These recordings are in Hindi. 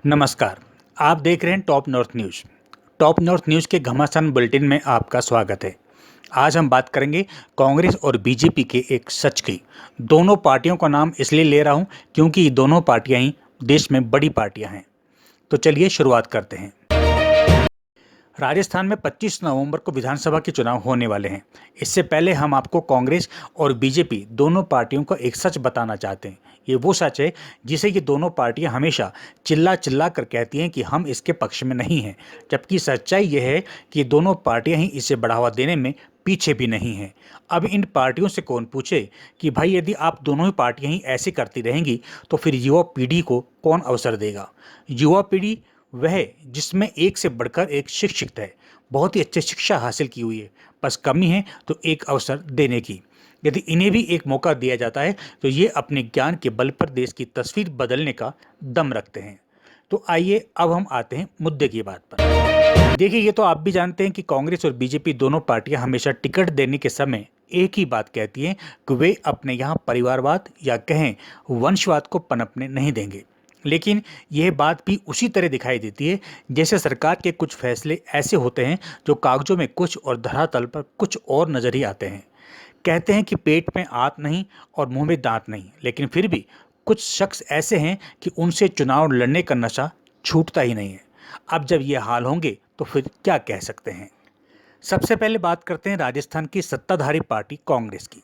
नमस्कार। आप देख रहे हैं top north news. Top north news के घमासान बुलेटिन में आपका स्वागत है। आज हम बात करेंगे कांग्रेस और बीजेपी के एक सच की। दोनों पार्टियों का नाम इसलिए ले रहा हूं क्योंकि ये दोनों पार्टियां ही देश में बड़ी पार्टियां हैं। तो चलिए शुरुआत करते हैं। राजस्थान में 25 नवंबर को विधानसभा के चुनाव होने वाले हैं। इससे पहले हम आपको कांग्रेस और बीजेपी दोनों पार्टियों का एक सच बताना चाहते हैं। ये वो सच है जिसे ये दोनों पार्टियां हमेशा चिल्ला चिल्ला कर कहती हैं कि हम इसके पक्ष में नहीं हैं, जबकि सच्चाई ये है कि दोनों पार्टियां ही इसे बढ़ावा देने में पीछे भी नहीं हैं। अब इन पार्टियों से कौन पूछे कि भाई यदि आप दोनों ही पार्टियां ही ऐसे करती रहेंगी तो फिर युवा पीढ़ी को कौन अवसर देगा। युवा पीढ़ी वह जिसमें एक से बढ़कर एक शिक्षित है, बहुत ही अच्छी शिक्षा हासिल की हुई है, बस कमी है तो एक अवसर देने की। यदि इन्हें भी एक मौका दिया जाता है तो ये अपने ज्ञान के बल पर देश की तस्वीर बदलने का दम रखते हैं। तो आइए अब हम आते हैं मुद्दे की बात पर। देखिए, ये तो आप भी जानते हैं कि कांग्रेस और बीजेपी दोनों पार्टियां हमेशा टिकट देने के समय एक ही बात कहती हैं कि वे अपने यहाँ परिवारवाद या कहें वंशवाद को पनपने नहीं देंगे। लेकिन यह बात भी उसी तरह दिखाई देती है जैसे सरकार के कुछ फैसले ऐसे होते हैं जो कागजों में कुछ और धरातल पर कुछ और नजर ही आते हैं। कहते हैं कि पेट में आंत नहीं और मुंह में दांत नहीं, लेकिन फिर भी कुछ शख्स ऐसे हैं कि उनसे चुनाव लड़ने का नशा छूटता ही नहीं है। अब जब ये हाल होंगे तो फिर क्या कह सकते हैं। सबसे पहले बात करते हैं राजस्थान की सत्ताधारी पार्टी कांग्रेस की।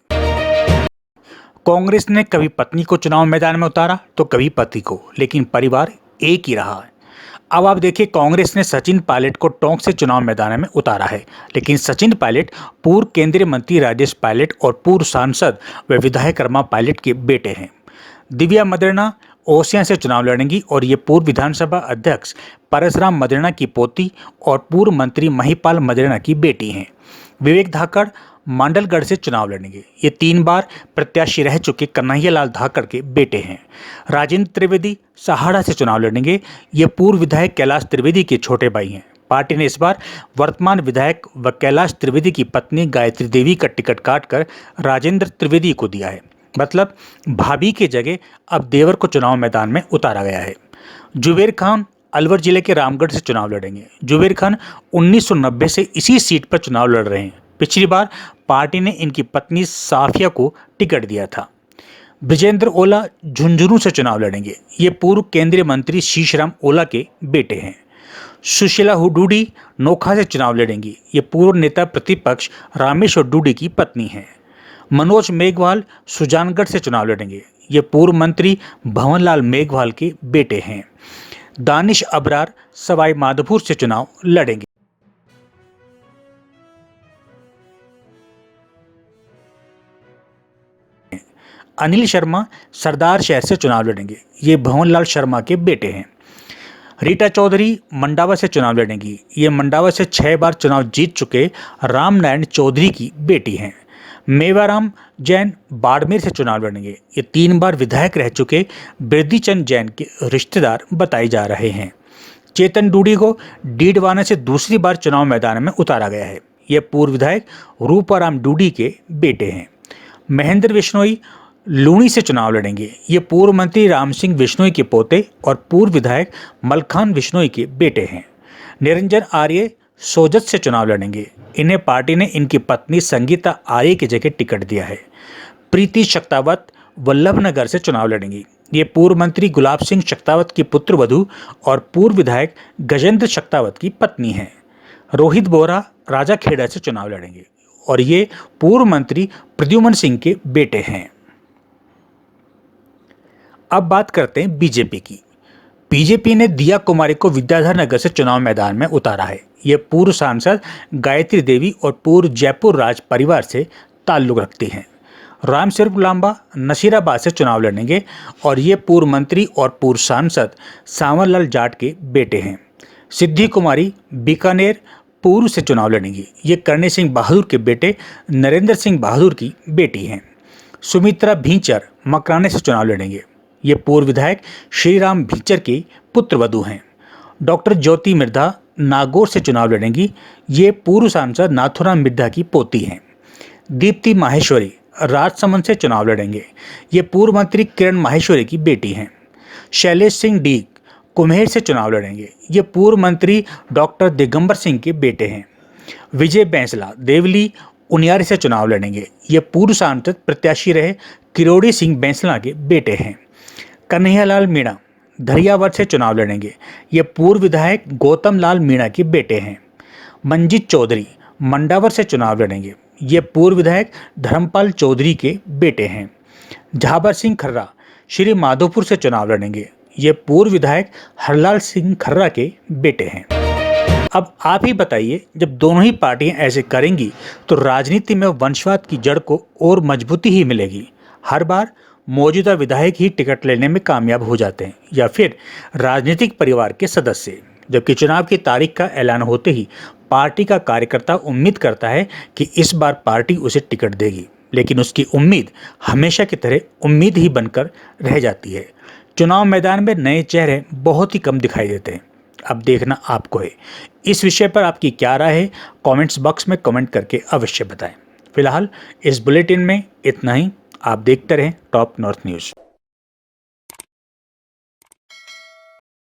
कांग्रेस ने कभी पत्नी को चुनाव मैदान में उतारा तो कभी पति को, लेकिन परिवार एक ही रहा है। अब आप देखिए, कांग्रेस ने सचिन पायलट को टोंक से चुनाव मैदान में उतारा है, लेकिन सचिन पायलट पूर्व केंद्रीय मंत्री राजेश पायलट और पूर्व सांसद व विधायक रमा पायलट के बेटे हैं। दिव्या मदेरणा ओसियां से चुनाव लड़ेंगी और ये पूर्व विधानसभा अध्यक्ष परसराम मदेरणा की पोती और पूर्व मंत्री महिपाल मदेरणा की बेटी हैं। विवेक धाकड़ मांडलगढ़ से चुनाव लड़ेंगे। ये 3 बार प्रत्याशी रह चुके कन्हैयालाल धाकड़ के बेटे हैं। राजेंद्र त्रिवेदी सहाड़ा से चुनाव लड़ेंगे। ये पूर्व विधायक कैलाश त्रिवेदी के छोटे भाई हैं। पार्टी ने इस बार वर्तमान विधायक व कैलाश त्रिवेदी की पत्नी गायत्री देवी का टिकट काटकर राजेंद्र त्रिवेदी को दिया है। मतलब भाभी के जगह अब देवर को चुनाव मैदान में उतारा गया है। जुबेर खान अलवर जिले के रामगढ़ से चुनाव लड़ेंगे। जुबेर खान 1990 से इसी सीट पर चुनाव लड़ रहे हैं। पिछली बार पार्टी ने इनकी पत्नी साफिया को टिकट दिया था। ब्रिजेंद्र ओला झुंझुनू से चुनाव लड़ेंगे। ये पूर्व केंद्रीय मंत्री शीशराम ओला के बेटे हैं। सुशीला हुडूडी नोखा से चुनाव लड़ेंगी। ये पूर्व नेता प्रतिपक्ष रामेश्वर डूडी की पत्नी हैं। मनोज मेघवाल सुजानगढ़ से चुनाव लड़ेंगे। ये पूर्व मंत्री भंवरलाल मेघवाल के बेटे हैं। दानिश अबरार सवाई माधोपुर से चुनाव लड़ेंगे। अनिल शर्मा सरदार शहर से चुनाव लड़ेंगे। ये भंवरलाल शर्मा के बेटे हैं। रीटा चौधरी मंडावा से चुनाव लड़ेंगी। ये मंडावा से 6 बार चुनाव जीत चुके रामनारायण चौधरी की बेटी हैं। मेवाराम जैन बाड़मेर से चुनाव लड़ेंगे। ये 3 बार विधायक रह चुके बिरदीचंद जैन के रिश्तेदार बताए जा रहे हैं। चेतन डूडी को डीडवाना से दूसरी बार चुनाव मैदान में उतारा गया है। ये पूर्व विधायक रूपाराम डूडी के बेटे हैं। महेंद्र बिश्नोई लूणी से चुनाव लड़ेंगे। ये पूर्व मंत्री राम सिंह बिश्नोई के पोते और पूर्व विधायक मलखान बिश्नोई के बेटे हैं। निरंजन आर्य सोजत से चुनाव लड़ेंगे। इन्हें पार्टी ने इनकी पत्नी संगीता आर्य की जगह टिकट दिया है। प्रीति शक्तावत वल्लभनगर से चुनाव लड़ेंगी। ये पूर्व मंत्री गुलाब सिंह शक्तावत की पुत्रवधू और पूर्व विधायक गजेंद्र शक्तावत की पत्नी हैं। रोहित बोरा राजाखेड़ा से चुनाव लड़ेंगे और ये पूर्व मंत्री प्रद्युमन सिंह के बेटे हैं। अब बात करते हैं बीजेपी की। बीजेपी ने दिया कुमारी को विद्याधर नगर से चुनाव मैदान में उतारा है। ये पूर्व सांसद गायत्री देवी और पूर्व जयपुर राज परिवार से ताल्लुक रखती हैं। रामस्वरूप लांबा नसीराबाद से चुनाव लड़ेंगे और ये पूर्व मंत्री और पूर्व सांसद सांवरलाल जाट के बेटे हैं। सिद्धि कुमारी बीकानेर पूर्व से चुनाव लड़ेंगी। ये करणी सिंह बहादुर के बेटे नरेंद्र सिंह बहादुर की बेटी हैं। सुमित्रा भींचर मकराने से चुनाव लड़ेंगे। ये पूर्व विधायक श्रीराम भीचर के पुत्रवधू हैं। डॉक्टर ज्योति मिर्धा नागौर से चुनाव लड़ेंगी। ये पूर्व सांसद नाथुराम मिर्धा की पोती हैं। दीप्ति माहेश्वरी राजसमंद से चुनाव लड़ेंगे। ये पूर्व मंत्री किरण माहेश्वरी की बेटी हैं। शैलेश सिंह डीग कुम्हेर से चुनाव लड़ेंगे। ये पूर्व मंत्री डॉक्टर दिगंबर सिंह के बेटे हैं। विजय बैंसला देवली उनियारी से चुनाव लड़ेंगे। ये पूर्व सांसद प्रत्याशी रहे किरोड़ी सिंह बैंसला के बेटे हैं। कन्हैयालाल मीणा धरियावद से चुनाव लड़ेंगे। ये पूर्व विधायक गौतम लाल मीणा के बेटे हैं। मंजीत चौधरी मंडावर से चुनाव लड़ेंगे। ये पूर्व विधायक धर्मपाल चौधरी के बेटे हैं। झाबर सिंह खर्रा श्री माधोपुर से चुनाव लड़ेंगे। ये पूर्व विधायक हरलाल सिंह खर्रा के बेटे हैं। अब आप ही बताइए, जब दोनों ही पार्टियां ऐसे करेंगी तो राजनीति में वंशवाद की जड़ को और मजबूती ही मिलेगी। हर बार मौजूदा विधायक ही टिकट लेने में कामयाब हो जाते हैं या फिर राजनीतिक परिवार के सदस्य, जबकि चुनाव की तारीख का ऐलान होते ही पार्टी का कार्यकर्ता उम्मीद करता है कि इस बार पार्टी उसे टिकट देगी, लेकिन उसकी उम्मीद हमेशा की तरह उम्मीद ही बनकर रह जाती है। चुनाव मैदान में नए चेहरे बहुत ही कम दिखाई देते हैं। अब देखना आपको है। इस विषय पर आपकी क्या राय है, कमेंट्स बॉक्स में कमेंट करके अवश्य बताएं। फिलहाल इस बुलेटिन में इतना ही। आप देखते रहें टॉप नॉर्थ न्यूज़।